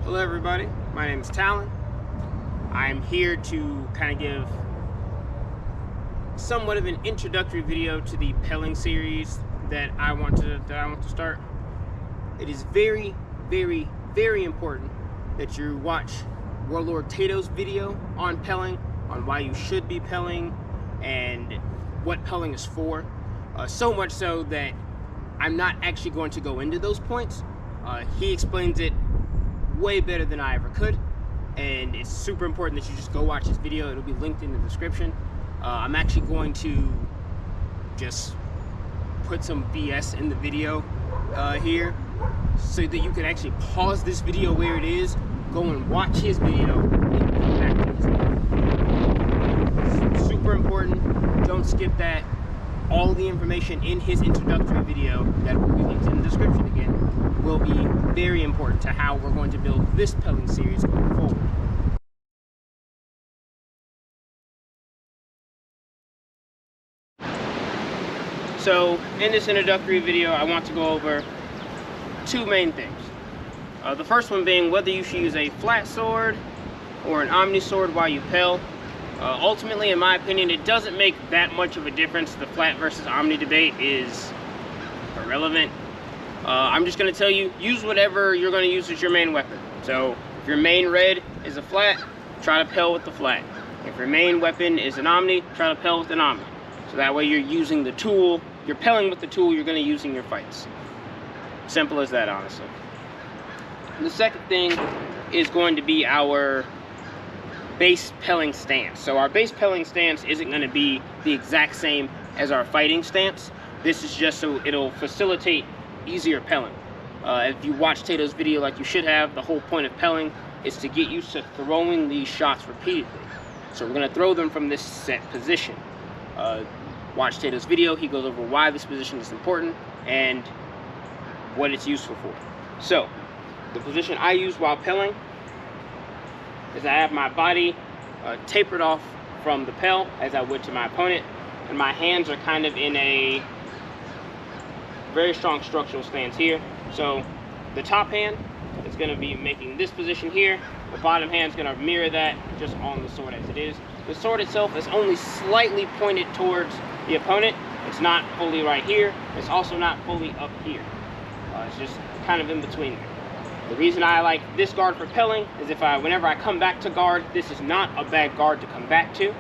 Hello everybody, my name is Talon. I'm here to kind of give somewhat of an introductory video to the Pelling series that I want to start. It is very, very, very important that you watch Warlord Tato's video on Pelling, on why you should be Pelling and what Pelling is for. So much so that I'm not actually going to go into those points. He explains it way better than I ever could, and it's super important that you just go watch his video. It'll be linked in the description. I'm actually going to just put some BS in the video here so that you can actually pause this video where it is, go and watch his video, and come back to his video. It's super important. Don't skip that. All the information in his introductory video that will be linked in the description again will be very important to how we're going to build this Pelling series going forward. So in this introductory video, I want to go over two main things. The first one being whether you should use a flat sword or an omni sword while you Pell. Ultimately, in my opinion, it doesn't make that much of a difference. The flat versus omni debate is irrelevant. I'm just going to tell you, use whatever you're going to use as your main weapon. So if your main red is a flat, try to Pell with the flat. If your main weapon is an omni, try to Pell with an omni. So that way you're using the tool, you're Pelling with the tool you're going to use in your fights. Simple as that, honestly. And the second thing is going to be our base Pelling stance. So our base Pelling stance isn't going to be the exact same as our fighting stance. This is just so it'll facilitate easier Pelling. If you watch Tato's video like you should have, the whole point of Pelling is to get used to throwing these shots repeatedly. So we're going to throw them from this set position. Watch Tato's video, he goes over why this position is important and what it's useful for. So the position I use while Pelling is I have my body tapered off from the Pell as I would to my opponent, and my hands are kind of in a very strong structural stance here. So the top hand is going to be making this position here. The bottom hand is going to mirror that just on the sword as it is. The sword itself is only slightly pointed towards the opponent. It's not fully right here. It's also not fully up here. It's just kind of in between there. The reason I like this guard for Pelling is whenever I come back to guard, this is not a bad guard to come back to.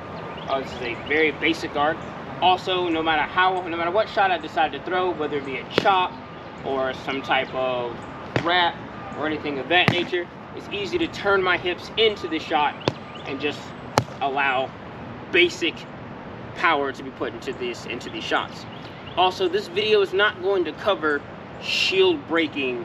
This is a very basic guard. Also, no matter what shot I decide to throw, whether it be a chop or some type of wrap or anything of that nature, it's easy to turn my hips into the shot and just allow basic power to be put into these shots. Also, this video is not going to cover shield breaking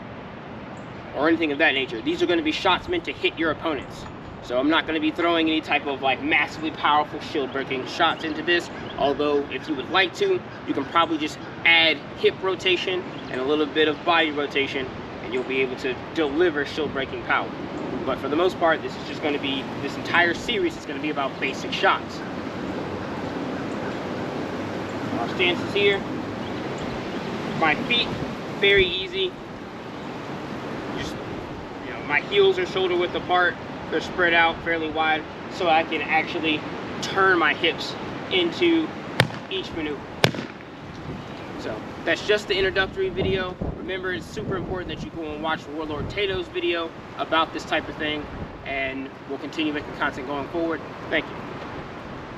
or anything of that nature. These are going to be shots meant to hit your opponents. So I'm not going to be throwing any type of like massively powerful shield breaking shots into this, although if you would like to, you can probably just add hip rotation and a little bit of body rotation and you'll be able to deliver shield breaking power. But for the most part, this is just going to be, this entire series is going to be about basic shots. Our stance is here. My feet, very easy. My heels are shoulder width apart. They're spread out fairly wide so I can actually turn my hips into each maneuver. So that's just the introductory video. Remember, it's super important that you go and watch Warlord Tato's video about this type of thing, and we'll continue making content going forward. Thank you.